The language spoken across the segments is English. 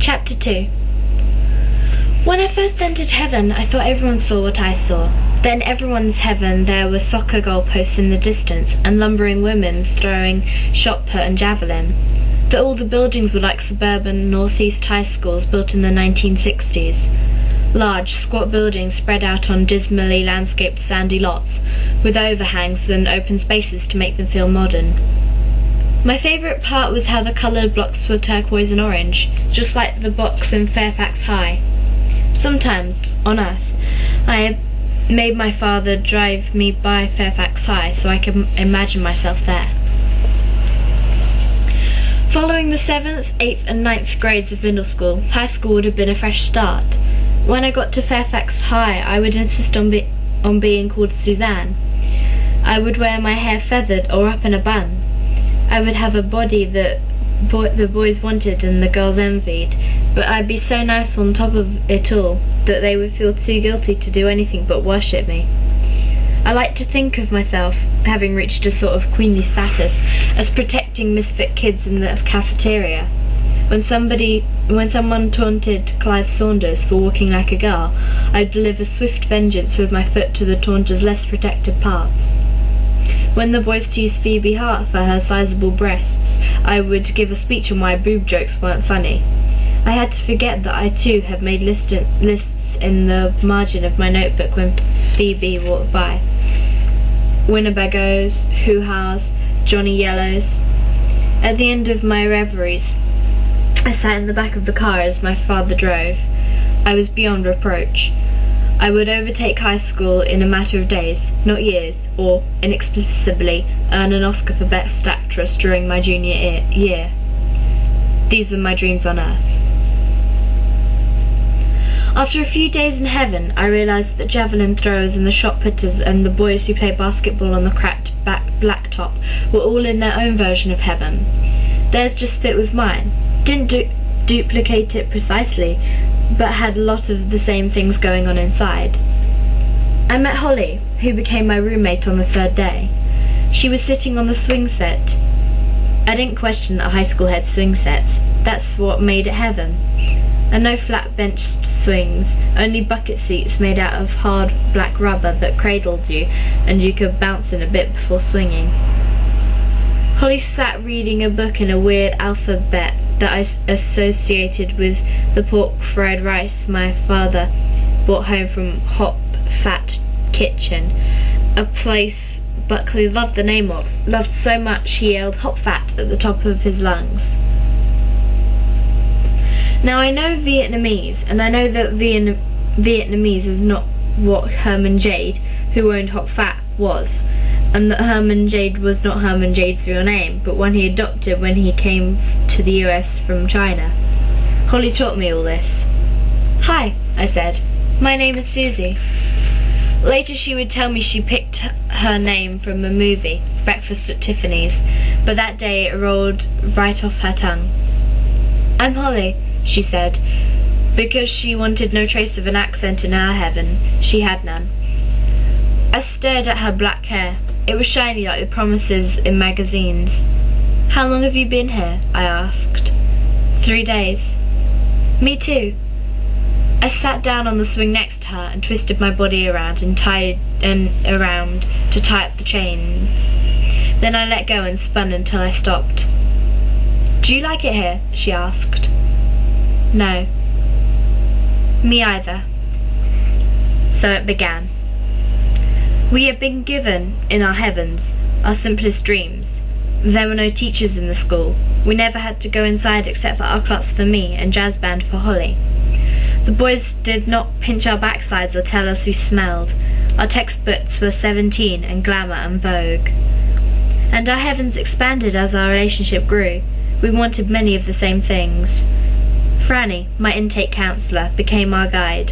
Chapter 2. When I first entered heaven, I thought everyone saw what I saw. Then everyone's heaven there were soccer goalposts in the distance, and lumbering women throwing shot put and javelin. That all the buildings were like suburban northeast high schools built in the 1960s. Large, squat buildings spread out on dismally landscaped sandy lots, with overhangs and open spaces to make them feel modern. My favourite part was how the coloured blocks were turquoise and orange, just like the blocks in Fairfax High. Sometimes, on Earth, I made my father drive me by Fairfax High so I could imagine myself there. Following the 7th, 8th and 9th grades of middle school, high school would have been a fresh start. When I got to Fairfax High, I would insist on being called Suzanne. I would wear my hair feathered or up in a bun. I would have a body that the boys wanted and the girls envied, but I'd be so nice on top of it all that they would feel too guilty to do anything but worship me. I like to think of myself, having reached a sort of queenly status, as protecting misfit kids in the cafeteria. When someone taunted Clive Saunders for walking like a girl, I'd deliver swift vengeance with my foot to the taunter's less protected parts. When the boys teased Phoebe Hart for her sizable breasts, I would give a speech on why boob jokes weren't funny. I had to forget that I too had made lists in the margin of my notebook when Phoebe walked by. Winnebagos, hoo-haws, Johnny Yellows. At the end of my reveries, I sat in the back of the car as my father drove. I was beyond reproach. I would overtake high school in a matter of days, not years, or, inexplicably, earn an Oscar for Best Actress during my junior year. These were my dreams on Earth. After a few days in heaven, I realised that the javelin throwers and the shot putters and the boys who play basketball on the cracked blacktop were all in their own version of heaven. Theirs just fit with mine. Didn't duplicate it precisely, but had a lot of the same things going on inside. I met Holly, who became my roommate on the 3rd day. She was sitting on the swing set. I didn't question that high school had swing sets. That's what made it heaven. And no flat bench swings, only bucket seats made out of hard black rubber that cradled you, and you could bounce in a bit before swinging. Holly sat reading a book in a weird alphabet that I associated with the pork fried rice my father brought home from Hop Fat Kitchen, a place Buckley loved the name of, loved so much he yelled Hop Fat at the top of his lungs. Now I know Vietnamese, and I know that Vietnamese is not what Herman Jade, who owned Hop Fat, was, and that Herman Jade was not Herman Jade's real name, but one he adopted when he came to the US from China. Holly taught me all this. "Hi," I said. "My name is Susie." Later she would tell me she picked her name from a movie, Breakfast at Tiffany's, but that day it rolled right off her tongue. "I'm Holly," she said, because she wanted no trace of an accent in her heaven. She had none. I stared at her black hair. It was shiny like the promises in magazines. "How long have you been here?" I asked. 3 days. "Me too." I sat down on the swing next to her and twisted my body around to tie up the chains. Then I let go and spun until I stopped. "Do you like it here?" she asked. "No." "Me either." So it began. We had been given, in our heavens, our simplest dreams. There were no teachers in the school. We never had to go inside except for art class for me and jazz band for Holly. The boys did not pinch our backsides or tell us we smelled. Our textbooks were 17 and glamour and Vogue. And our heavens expanded as our relationship grew. We wanted many of the same things. Franny, my intake counsellor, became our guide.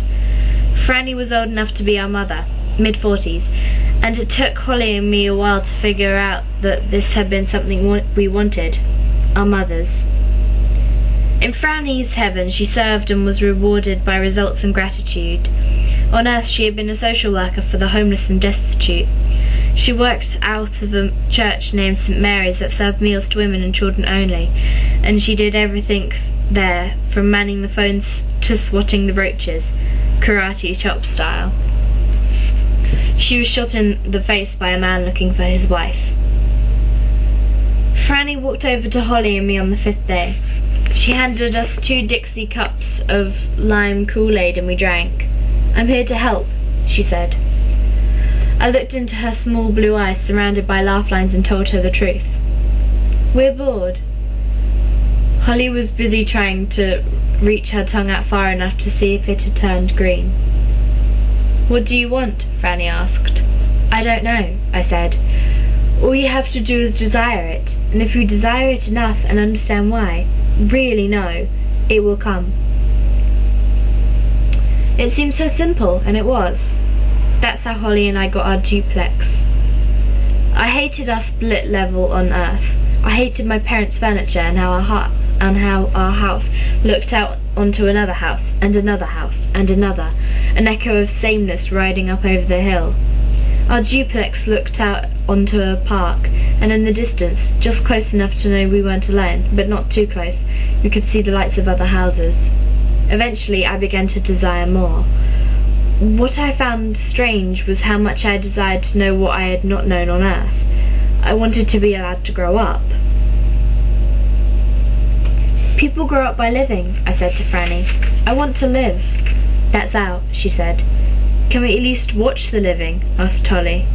Franny was old enough to be our mother, mid-40s, and it took Holly and me a while to figure out that this had been something we wanted, our mothers. In Franny's heaven she served and was rewarded by results and gratitude. On Earth she had been a social worker for the homeless and destitute. She worked out of a church named St. Mary's that served meals to women and children only, and she did everything there, from manning the phones to swatting the roaches, karate chop style. She was shot in the face by a man looking for his wife. Franny walked over to Holly and me on the 5th day. She handed us 2 Dixie cups of lime Kool-Aid and we drank. "I'm here to help," she said. I looked into her small blue eyes surrounded by laugh lines and told her the truth. "We're bored." Holly was busy trying to reach her tongue out far enough to see if it had turned green. "What do you want?" Franny asked. "I don't know," I said. "All you have to do is desire it, and if you desire it enough and understand why, really know, it will come." It seemed so simple, and it was. That's how Holly and I got our duplex. I hated our split level on Earth. I hated my parents' furniture and how our house looked out onto another house, and another house, and another, an echo of sameness riding up over the hill. Our duplex looked out onto a park, and in the distance, just close enough to know we weren't alone, but not too close, we could see the lights of other houses. Eventually, I began to desire more. What I found strange was how much I desired to know what I had not known on Earth. I wanted to be allowed to grow up. "People grow up by living," I said to Franny. "I want to live." "That's out," she said. "Can we at least watch the living?" asked Holly.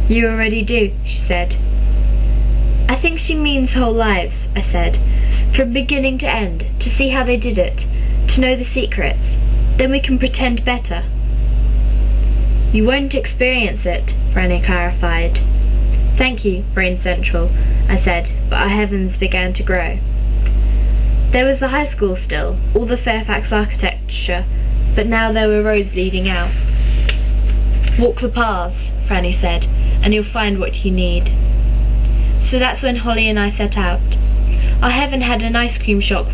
"You already do," she said. "I think she means whole lives," I said. "From beginning to end, to see how they did it, to know the secrets. Then we can pretend better." "You won't experience it," Franny clarified. "Thank you, Brain Central," I said, but our heavens began to grow. There was the high school still, all the Fairfax architecture, but now there were roads leading out. "Walk the paths," Franny said, "and you'll find what you need." So that's when Holly and I set out. Our heaven had an ice cream shop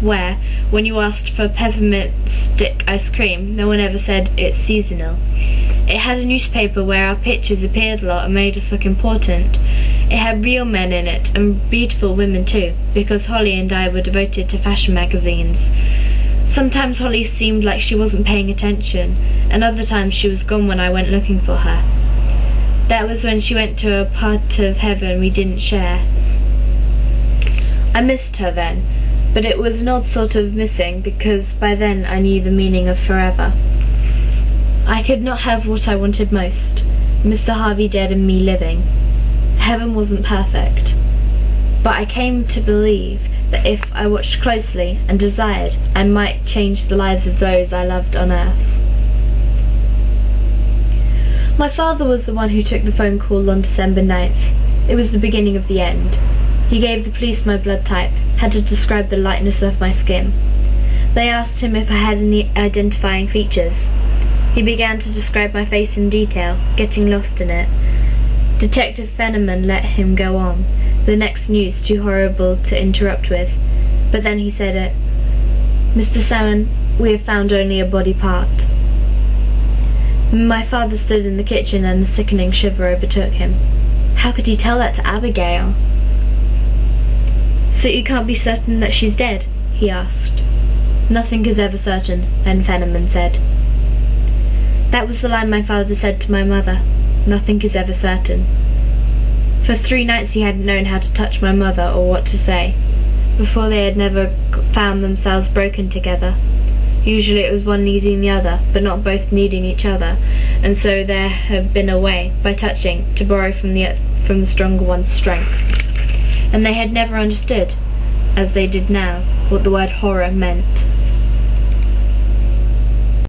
where, when you asked for peppermint stick ice cream, no one ever said it's seasonal. It had a newspaper where our pictures appeared a lot and made us look important. It had real men in it, and beautiful women too, because Holly and I were devoted to fashion magazines. Sometimes Holly seemed like she wasn't paying attention, and other times she was gone when I went looking for her. That was when she went to a part of heaven we didn't share. I missed her then, but it was an odd sort of missing because by then I knew the meaning of forever. I could not have what I wanted most, Mr. Harvey dead and me living. Heaven wasn't perfect, but I came to believe that if I watched closely and desired, I might change the lives of those I loved on Earth. My father was the one who took the phone call on December 9th. It was the beginning of the end. He gave the police my blood type, had to describe the lightness of my skin. They asked him if I had any identifying features. He began to describe my face in detail, getting lost in it. Detective Fenneman let him go on, the next news too horrible to interrupt with, but then he said it. "Mr. Salmon, we have found only a body part." My father stood in the kitchen and a sickening shiver overtook him. How could he tell that to Abigail? "So you can't be certain that she's dead?" he asked. "Nothing is ever certain," Ben Fenneman said. That was the line my father said to my mother. Nothing is ever certain. For 3 nights he hadn't known how to touch my mother or what to say. Before they had never found themselves broken together. Usually it was one needing the other, but not both needing each other, and so there had been a way, by touching, to borrow from the stronger one's strength. And they had never understood, as they did now, what the word horror meant.